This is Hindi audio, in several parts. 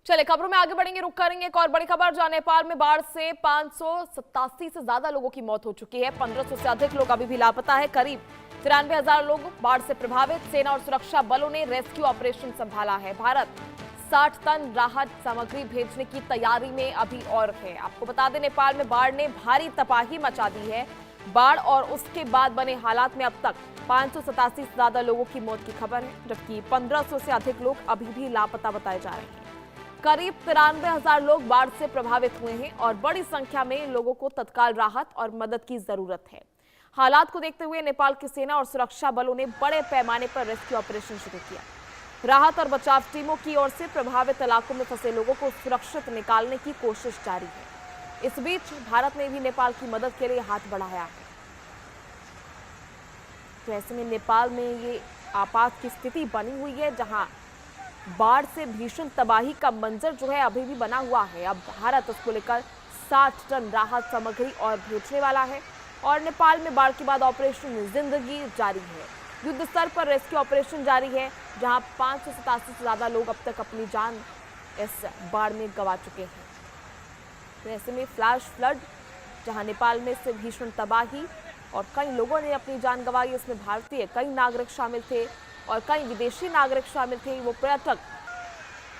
चले खबरों में आगे बढ़ेंगे, रुक करेंगे एक और बड़ी खबर जहां नेपाल में बाढ़ से 587 से ज्यादा लोगों की मौत हो चुकी है। 1500 से अधिक लोग अभी भी लापता है। करीब 93,000 लोग बाढ़ से प्रभावित। सेना और सुरक्षा बलों ने रेस्क्यू ऑपरेशन संभाला है। भारत 60 टन राहत सामग्री भेजने की तैयारी में अभी और है। आपको बता दें, नेपाल में बाढ़ ने भारी तबाही मचा दी है। बाढ़ और उसके बाद बने हालात में अब तक 587 से ज्यादा लोगों की मौत की खबर है, जबकि 1500 से अधिक लोग अभी भी लापता बताए जा रहे हैं। करीब 93,000 लोग बाढ़ से प्रभावित हुए हैं और बड़ी संख्या में लोगों को तत्काल राहत और मदद की जरूरत है। हालात को देखते हुए नेपाल की सेना और सुरक्षा बलों ने बड़े पैमाने पर रेस्क्यू ऑपरेशन शुरू किया। राहत और बचाव टीमों की ओर से प्रभावित इलाकों में फंसे लोगों को सुरक्षित निकालने की कोशिश जारी है। इस बीच भारत ने भी नेपाल की मदद के लिए हाथ बढ़ाया है। तो ऐसे में नेपाल में ये आपात की स्थिति बनी हुई है, जहां बाढ़ से भीषण तबाही का मंजर जो है अभी भी बना हुआ है। अब भारत उसको लेकर 60 टन राहत सामग्री और भेजने वाला है और नेपाल में बाढ़ के बाद ऑपरेशन जिंदगी जारी है। युद्ध स्तर पर रेस्क्यू ऑपरेशन जारी है, जहां 587 से ज्यादा लोग अब तक अपनी जान इस बाढ़ में गंवा चुके हैं। तो ऐसे में फ्लैश फ्लड, जहां नेपाल में से भीषण तबाही और कई लोगों ने अपनी जान गंवाई। इसमें भारतीय कई नागरिक शामिल थे और कई विदेशी नागरिक शामिल थे। वो पर्यटक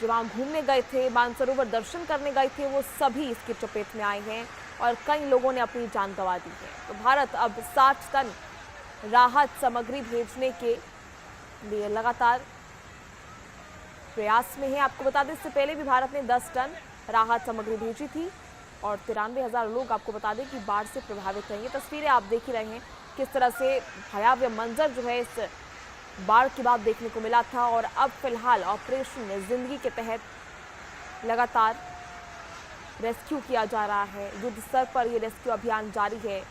जो वहां घूमने गए थे, मानसरोवर दर्शन करने गए थे, वो सभी इसकी चपेट में आए हैं और कई लोगों ने अपनी जान गंवा दी है। तो भारत अब 60 टन राहत सामग्री भेजने के लिए लगातार प्रयास में है। आपको बता दें, इससे पहले भी भारत ने 10 टन राहत सामग्री भेजी थी और 93,000 लोग आपको बता दें कि बाढ़ से प्रभावित हैं। ये तस्वीरें आप देख ही रहे हैं किस तरह से भयावह मंजर जो है इस बाढ़ के बाद देखने को मिला था। और अब फिलहाल ऑपरेशन जिंदगी के तहत लगातार रेस्क्यू किया जा रहा है। युद्ध स्तर पर यह रेस्क्यू अभियान जारी है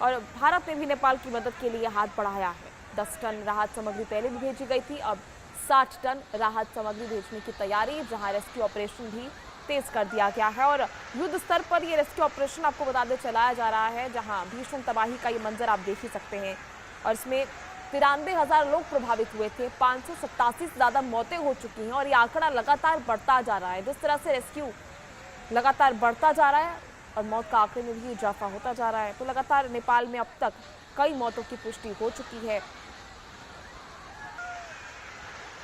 और भारत ने भी नेपाल की मदद के लिए हाथ बढ़ाया है। 10 टन राहत सामग्री पहले भी भेजी गई थी, अब 60 टन राहत सामग्री भेजने की तैयारी, जहां रेस्क्यू ऑपरेशन भी तेज कर दिया गया है। और युद्ध स्तर पर यह रेस्क्यू ऑपरेशन आपको बता दें चलाया जा रहा है, जहां भीषण तबाही का ये मंजर आप देख ही सकते हैं। और इसमें 93,000 लोग प्रभावित हुए थे। 587 से ज्यादा मौतें हो चुकी हैं और ये आंकड़ा लगातार बढ़ता जा रहा है। जिस तरह से रेस्क्यू लगातार बढ़ता जा रहा है और मौत का आंकड़े में भी इजाफा होता जा रहा है, तो लगातार नेपाल में अब तक कई मौतों की पुष्टि हो चुकी है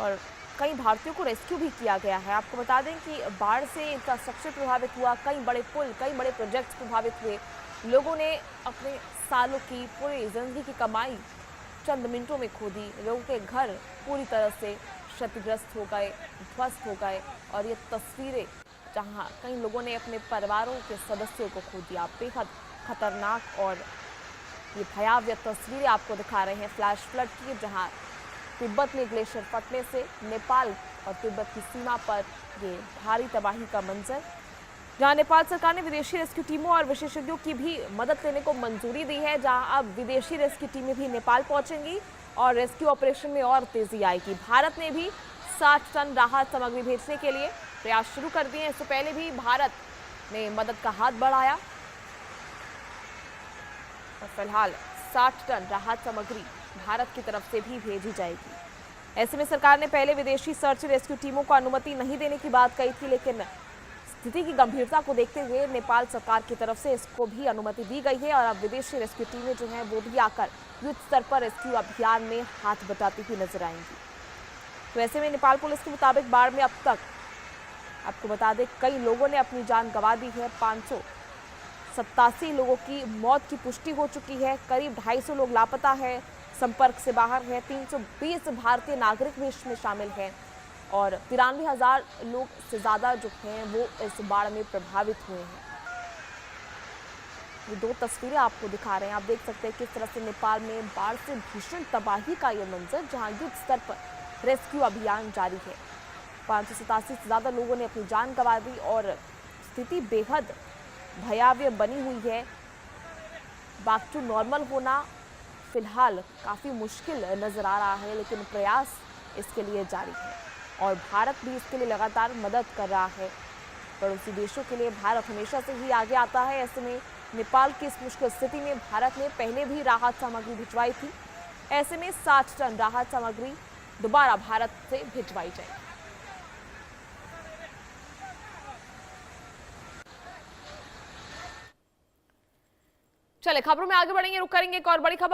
और कई भारतीयों को रेस्क्यू भी किया गया है। आपको बता दें कि बाढ़ से इंफ्रास्ट्रक्चर प्रभावित हुआ, कई बड़े पुल, कई बड़े प्रोजेक्ट्स प्रभावित हुए। लोगों ने अपने सालों की पूरी जिंदगी की कमाई चंद मिनटों में खो दी। लोगों के घर पूरी तरह से क्षतिग्रस्त हो गए, ध्वस्त हो गए और ये तस्वीरें जहां कई लोगों ने अपने परिवारों के सदस्यों को खो दिया। बेहद खतरनाक और ये भयावह तस्वीरें आपको दिखा रहे हैं फ्लैश फ्लड की, जहां तिब्बत में ग्लेशियर फटने से नेपाल और तिब्बत की सीमा पर ये भारी तबाही का मंजर, जहां नेपाल सरकार ने विदेशी रेस्क्यू टीमों और विशेषज्ञों की भी मदद लेने को मंजूरी दी है, जहां अब विदेशी रेस्क्यू टीमें भी नेपाल पहुंचेंगी और रेस्क्यू ऑपरेशन में और तेजी आएगी। भारत ने भी 60 टन राहत सामग्री भेजने के लिए प्रयास शुरू कर दिए। इससे पहले भी भारत ने मदद का हाथ बढ़ाया और फिलहाल 60 टन राहत सामग्री भारत की तरफ से भी भेजी जाएगी। ऐसे में सरकार ने पहले विदेशी सर्च रेस्क्यू टीमों को अनुमति नहीं देने की बात कही थी, लेकिन स्थिति की गंभीरता को देखते हुए नेपाल सरकार की तरफ से इसको भी अनुमति दी गई है और अब विदेशी रेस्क्यू टीमें जो हैं वो भी आकर युद्ध स्तर पर रेस्क्यू अभियान में हाथ बटाती हुई नजर आएंगी। तो ऐसे में नेपाल पुलिस के मुताबिक बाढ़ में अब तक आपको बता दें कई लोगों ने अपनी जान गंवा दी है। 587 लोगों की मौत की पुष्टि हो चुकी है। करीब 250 लोग लापता है, संपर्क से बाहर है। 320 भारतीय नागरिक भी इसमें शामिल हैं और 93,000 लोग से ज्यादा जो हैं वो इस बाढ़ में प्रभावित हुए हैं। ये 2 तस्वीरें आपको दिखा रहे हैं, आप देख सकते हैं किस तरह से नेपाल में बाढ़ से भीषण तबाही का ये मंजर, जहां युद्ध स्तर पर रेस्क्यू अभियान जारी है। 587 से ज्यादा लोगों ने अपनी जान गंवा दी और स्थिति बेहद भयावह बनी हुई है। बैक टू नॉर्मल होना फिलहाल काफी मुश्किल नजर आ रहा है, लेकिन प्रयास इसके लिए जारी है और भारत भी इसके लिए लगातार मदद कर रहा है। पड़ोसी देशों के लिए भारत हमेशा से ही आगे आता है। ऐसे में नेपाल की इस मुश्किल स्थिति में भारत ने पहले भी राहत सामग्री भिजवाई थी। ऐसे में 60 टन राहत सामग्री दोबारा भारत से भिजवाई जाएगी। चले खबरों में आगे बढ़ेंगे, रुक करेंगे एक और बड़ी खबर।